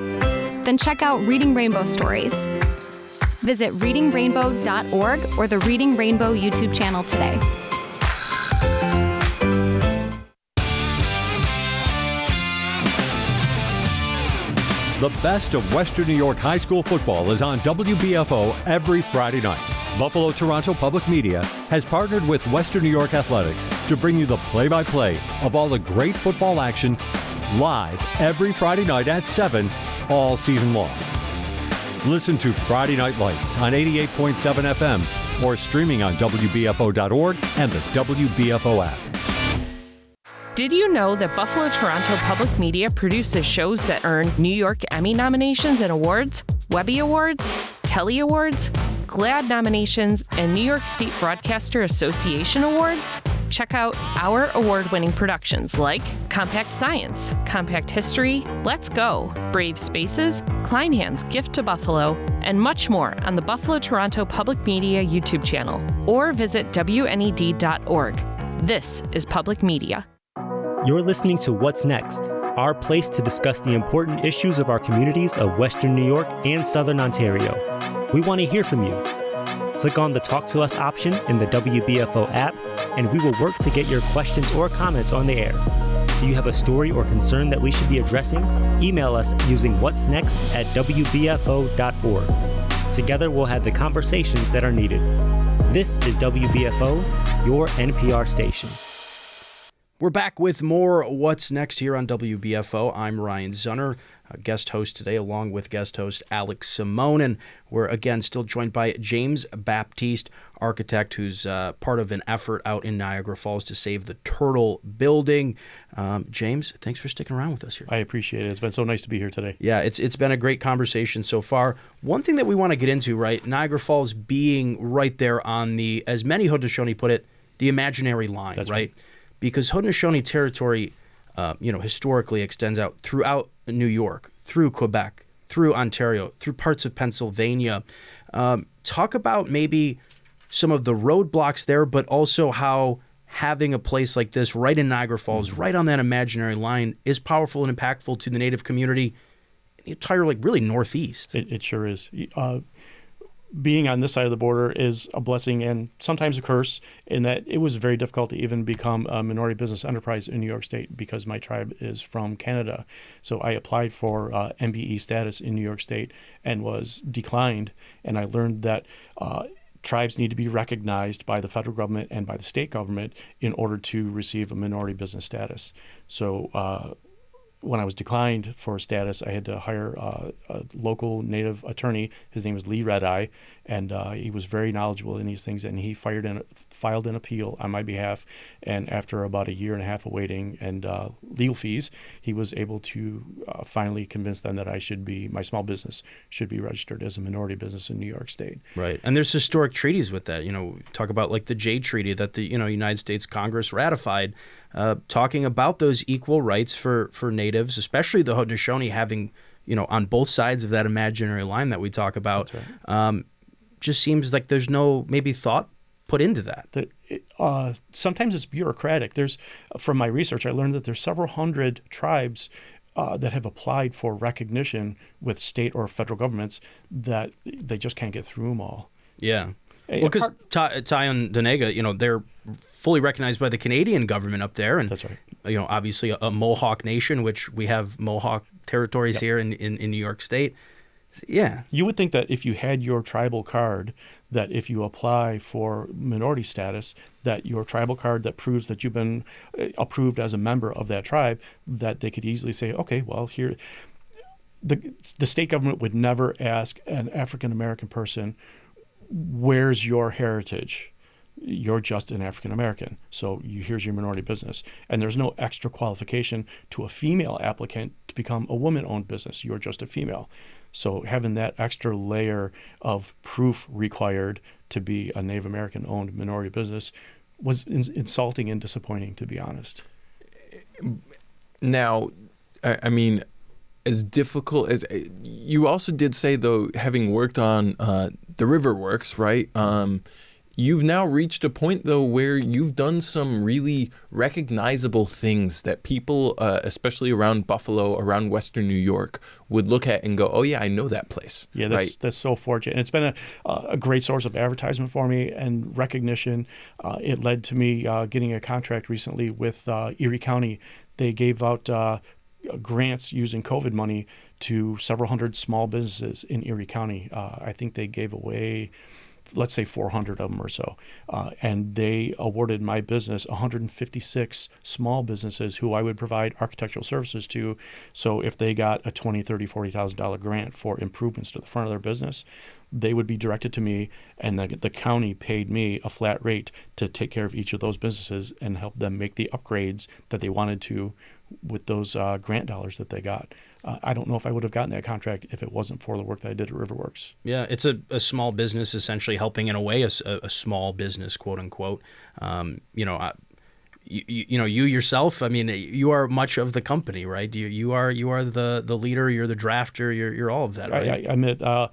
Speaker 24: Then check out Reading Rainbow Stories. Visit readingrainbow.org or the Reading Rainbow YouTube channel today.
Speaker 2: The best of Western New York high school football is on WBFO every Friday night. Buffalo Toronto Public Media has partnered with Western New York Athletics to bring you the play-by-play of all the great football action live every Friday night at 7 all season long. Listen to Friday Night Lights on 88.7 FM or streaming on WBFO.org and the WBFO app.
Speaker 13: Did you know that Buffalo Toronto Public Media produces shows that earn New York Emmy nominations and awards, Webby Awards, Telly Awards, GLAAD nominations, and New York State Broadcaster Association Awards? Check out our award-winning productions like Compact Science, Compact History, Let's Go, Brave Spaces, Kleinhand's Gift to Buffalo, and much more on the Buffalo Toronto Public Media YouTube channel, or visit WNED.org. This is Public Media.
Speaker 21: You're listening to What's Next, our place to discuss the important issues of our communities of Western New York and Southern Ontario. We want to hear from you. Click on the Talk to Us option in the WBFO app, and we will work to get your questions or comments on the air. Do you have a story or concern that we should be addressing? Email us using whatsnext@wbfo.org. Together, we'll have the conversations that are needed. This is WBFO, your NPR station.
Speaker 8: We're back with more What's Next here on WBFO. I'm Ryan Zunner, guest host today, along with guest host Alex Simone. And we're, again, still joined by James Baptiste, architect who's part of an effort out in Niagara Falls to save the Turtle Building. James, thanks for sticking around with us here.
Speaker 12: I appreciate it. It's been so nice to be here today.
Speaker 8: Yeah, it's been a great conversation so far. One thing that we want to get into, right, Niagara Falls being right there on the, as many Haudenosaunee put it, the imaginary line,
Speaker 12: That's
Speaker 8: right? Because Haudenosaunee territory, historically extends out throughout New York, through Quebec, through Ontario, through parts of Pennsylvania. Talk about maybe some of the roadblocks there, but also how having a place like this right in Niagara Falls, right on that imaginary line, is powerful and impactful to the Native community in the entire, really Northeast.
Speaker 12: It sure is. Being on this side of the border is a blessing and sometimes a curse, in that it was very difficult to even become a minority business enterprise in New York State because my tribe is from Canada. So I applied for MBE status in New York State and was declined. And I learned that tribes need to be recognized by the federal government and by the state government in order to receive a minority business status. So when I was declined for status, I had to hire a local Native attorney. His name was Lee Red Eye, and he was very knowledgeable in these things, and he filed an appeal on my behalf. And after about a year and a half of waiting and legal fees, he was able to finally convince them that my small business should be registered as a minority business in New York State.
Speaker 8: Right. And there's historic treaties with that. Talk about the Jade Treaty that the United States Congress ratified, talking about those equal rights for natives, especially the Haudenosaunee, having, on both sides of that imaginary line that we talk about.
Speaker 12: That's right.
Speaker 8: Just seems like there's no maybe thought put into that.
Speaker 12: Sometimes it's bureaucratic. From my research, I learned that there's several hundred tribes that have applied for recognition with state or federal governments that they just can't get through them all.
Speaker 8: Yeah. Well, because Tyondenega, they're fully recognized by the Canadian government up there. And,
Speaker 12: that's right.
Speaker 8: Obviously a Mohawk Nation, which we have Mohawk territories here in New York State. Yeah.
Speaker 12: You would think that if you had your tribal card, that if you apply for minority status, that your tribal card that proves that you've been approved as a member of that tribe, that they could easily say, okay, well, here, the state government would never ask an African American person, where's your heritage? You're just an African American, so here's your minority business. And there's no extra qualification to a female applicant to become a woman-owned business. You're just a female. So having that extra layer of proof required to be a Native American-owned minority business was insulting and disappointing, to be honest.
Speaker 9: Now, I mean, as difficult as you also did say, though, having worked on the River Works, right? You've now reached a point, though, where you've done some really recognizable things that people, especially around Buffalo, around Western New York, would look at and go, oh, yeah, I know that place.
Speaker 12: Yeah, that's so fortunate. And it's been a great source of advertisement for me and recognition. It led to me getting a contract recently with Erie County. They gave out grants using COVID money to several hundred small businesses in Erie County. I think they gave away, let's say 400 of them or so. And they awarded my business 156 small businesses who I would provide architectural services to. So if they got a $20,000, $30,000, $40,000 grant for improvements to the front of their business, they would be directed to me, and the county paid me a flat rate to take care of each of those businesses and help them make the upgrades that they wanted to with those grant dollars that they got. I don't know if I would have gotten that contract if it wasn't for the work that I did at Riverworks.
Speaker 8: Yeah, it's a small business essentially helping in a way a small business, quote unquote. You yourself, I mean, you are much of the company, right? You are the leader, you're the drafter, you're all of that, right?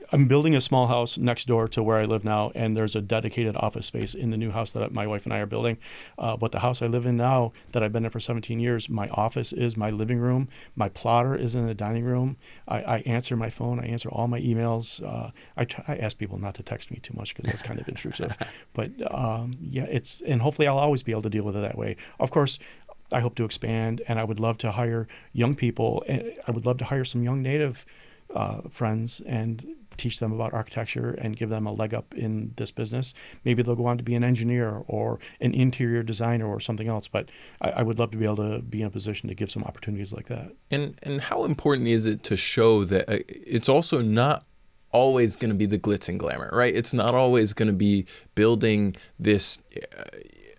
Speaker 12: I'm building a small house next door to where I live now, and there's a dedicated office space in the new house that my wife and I are building. But the house I live in now, that I've been in for 17 years, my office is my living room. My plotter is in the dining room. I answer my phone. I answer all my emails. I ask people not to text me too much because that's kind of intrusive. But and hopefully I'll always be able to deal with it that way. Of course, I hope to expand, and I would love to hire young people. I would love to hire some young Native friends and teach them about architecture and give them a leg up in this business. Maybe they'll go on to be an engineer or an interior designer or something else, but I would love to be able to be in a position to give some opportunities like that.
Speaker 9: And how important is it to show that it's also not always going to be the glitz and glamour, right? It's not always going to be building this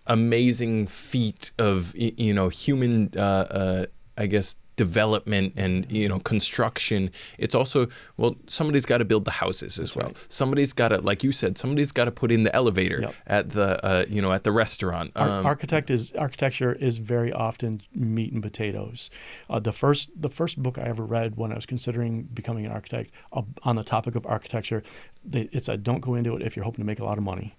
Speaker 9: amazing feat of, human, development and construction. It's also, somebody's got to build the houses as well. Right. Somebody's got to, like you said, somebody's got to put in the elevator at the at the restaurant.
Speaker 12: Architecture is very often meat and potatoes. The first book I ever read when I was considering becoming an architect on the topic of architecture, it said, don't go into it if you're hoping to make a lot of money.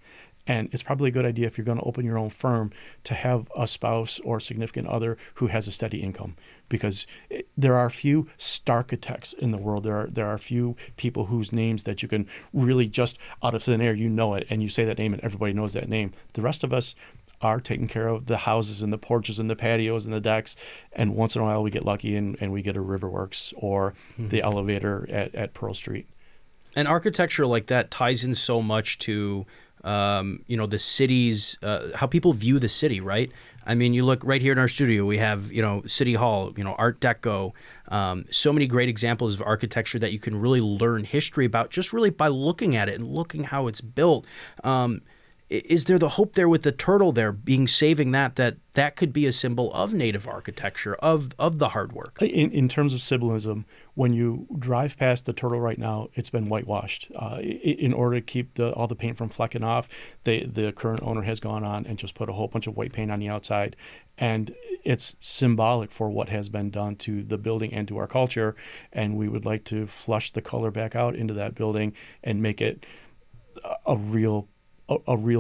Speaker 12: And it's probably a good idea if you're going to open your own firm to have a spouse or significant other who has a steady income, because there are few starchitects in the world. There are few people whose names that you can really just out of thin air, it, and you say that name and everybody knows that name. The rest of us are taking care of the houses and the porches and the patios and the decks, and once in a while we get lucky and we get a Riverworks or the elevator at Pearl Street.
Speaker 8: And architecture like that ties in so much to the city's, how people view the city, right? I mean, you look right here in our studio, we have, City Hall, Art Deco, so many great examples of architecture that you can really learn history about just really by looking at it and looking how it's built. Is there the hope there with the turtle there saving that could be a symbol of Native architecture, of the hard work?
Speaker 12: In terms of symbolism, when you drive past the turtle right now, it's been whitewashed. In order to keep all the paint from flecking off, the current owner has gone on and just put a whole bunch of white paint on the outside. And it's symbolic for what has been done to the building and to our culture. And we would like to flush the color back out into that building and make it a real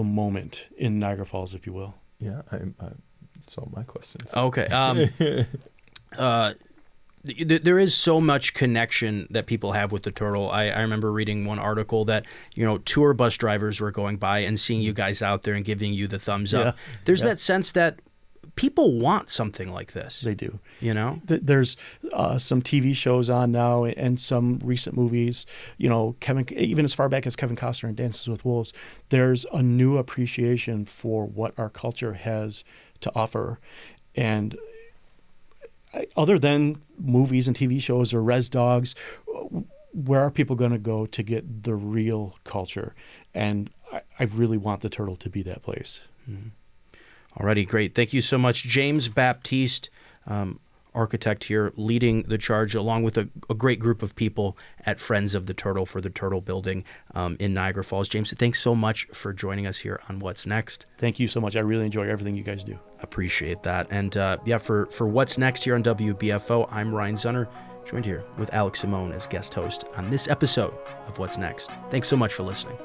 Speaker 12: moment in Niagara Falls, if you will.
Speaker 9: Yeah, that's all my questions.
Speaker 8: Okay. There is so much connection that people have with the turtle. I remember reading one article that, tour bus drivers were going by and seeing you guys out there and giving you the thumbs up. There's that sense that people want something like this.
Speaker 12: They do.
Speaker 8: You know?
Speaker 12: There's some TV shows on now and some recent movies, even as far back as Kevin Costner in Dances with Wolves, there's a new appreciation for what our culture has to offer. And other than movies and TV shows or res dogs, where are people going to go to get the real culture? And I really want the Turtle to be that place.
Speaker 8: Mm-hmm. Alrighty, great. Thank you so much. James Baptiste, architect here, leading the charge along with a great group of people at Friends of the Turtle for the Turtle Building in Niagara Falls. James, thanks so much for joining us here on What's Next.
Speaker 12: Thank you so much. I really enjoy everything you guys do.
Speaker 8: Appreciate that. And for What's Next here on WBFO, I'm Ryan Zunner, joined here with Alex Simone as guest host on this episode of What's Next. Thanks so much for listening.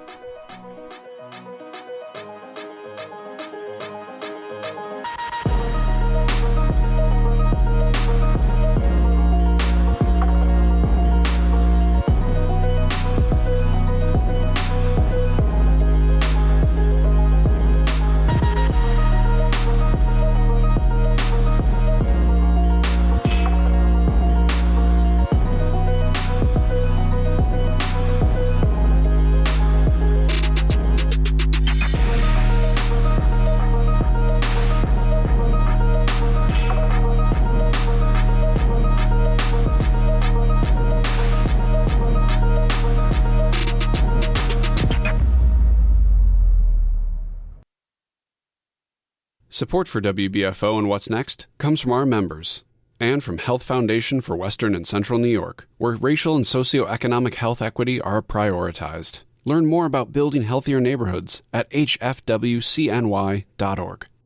Speaker 3: Support for WBFO and What's Next comes from our members and from Health Foundation for Western and Central New York, where racial and socioeconomic health equity are prioritized. Learn more about building healthier neighborhoods at hfwcny.org.